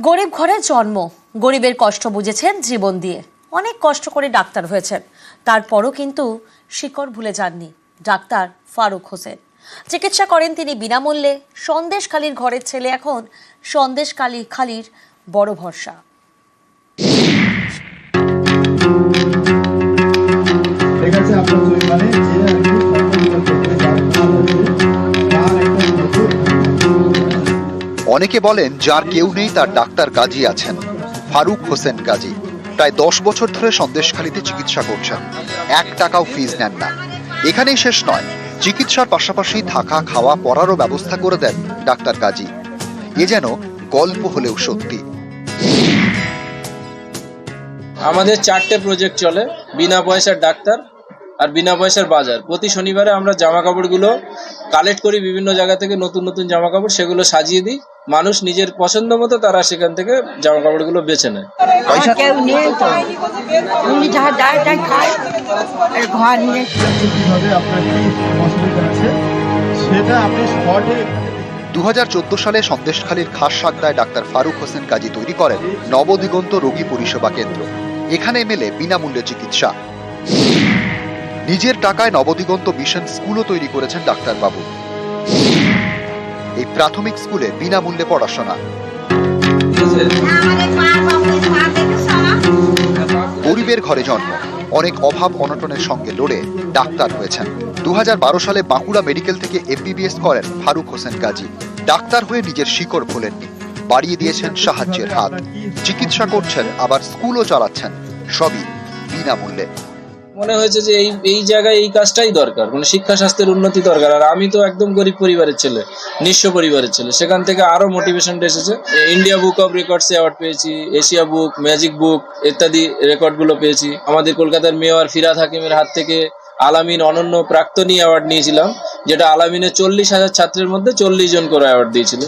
গরিব ঘরে জন্ম, গরিবের কষ্ট বুঝেছেন জীবন দিয়ে, অনেক কষ্ট করে ডাক্তার হয়েছেন। তারপরও কিন্তু শিকড় ভুলে যাননি ডাক্তার ফারুক হোসেন। চিকিৎসা করেন তিনি বিনামূল্যে। সন্দেশখালীর ঘরের ছেলে এখন সন্দেশখালীর বড় ভরসা। অনেকে বলেন যার কেউ নেই তার ডাক্তার গাজী আছেন। ফারুক হোসেন গাজী প্রায় 10 বছর ধরে সন্দেশখালীতে চিকিৎসা করছেন। 1 টাকাও ফিস নেন না। এখানেই শেষ নয়, চিকিৎসার পাশাপাশি থাকা খাওয়া পড়ারও ব্যবস্থা করে দেন ডাক্তার গাজী। এ যেন গল্প হলেও সত্যি। আমাদের 4টে প্রজেক্ট চলে, বিনা পয়সার ডাক্তার আর বিনা পয়সার বাজার। প্রতি শনিবারে আমরা জামা কাপড়গুলো কালেক্ট করি বিভিন্ন জায়গা থেকে, নতুন নতুন জামা কাপড়, সেগুলো সাজিয়ে দিই। মানুষ নিজের পছন্দ মতো তারা সেখান থেকে জামা কাপড়গুলো বেছে নেয়। কেউ নেই তো, উনি যাহা যায় তাই খায়, ঘর নিয়ে কিভাবে আপনার কি অসুবিধা আছে সেটা আপনি স্পটে। 2014 সালে সন্দেশখালীর খাস সাগদায় ডাক্তার ফারুক হোসেন গাজী তৈরি করেন নবদিগন্ত রোগী পরিষেবা কেন্দ্র। এখানে মেলে বিনামূল্যে চিকিৎসা। নিজের টাকায় নবদিগন্ত মিশন স্কুলও তৈরি করেছেন ডাক্তারবাবু। এই প্রাথমিক স্কুলে বিনামূল্যে পড়াশোনা। গরিবের ঘরে জন্ম, অনেক অভাব অনটনের সঙ্গে লড়ে ডাক্তার হয়েছেন। 2012 সালে বাঁকুড়া মেডিকেল থেকে MBBS করেন ফারুক হোসেন গাজী। ডাক্তার হয়ে নিজের শিকড় ভোলেননি, বাড়িয়ে দিয়েছেন সাহায্যের হাত। চিকিৎসা করছেন, আবার স্কুলও চালাচ্ছেন, সবই বিনামূল্যে। মনে হয়েছে যে এই জায়গায় এই কাজটাই দরকার, মানে শিক্ষা স্বাস্থ্যের উন্নতি দরকার। আর আমি তো একদম গরিব পরিবারের ছেলে, নিঃস্ব পরিবারের ছেলে। সেখান থেকে আরো মোটিভেশনটা এসেছে। ইন্ডিয়া বুক অফ রেকর্ডসে অ্যাওয়ার্ড পেয়েছি, এশিয়া বুক, ম্যাজিক বুক ইত্যাদি রেকর্ডগুলো পেয়েছি। আমাদের কলকাতার মেয়র ফিরহাদ হাকিমের হাত থেকে আলামিন অনন্য প্রাক্তনী অ্যাওয়ার্ড নিয়েছিলাম, যেটা আলামিনের 40,000 ছাত্রের মধ্যে 40 জন করে অ্যাওয়ার্ড দিয়েছিল।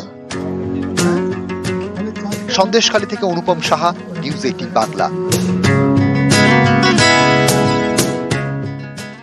সন্দেশখালী থেকে অনুপম সাহা, নিউজ 18 বাংলা।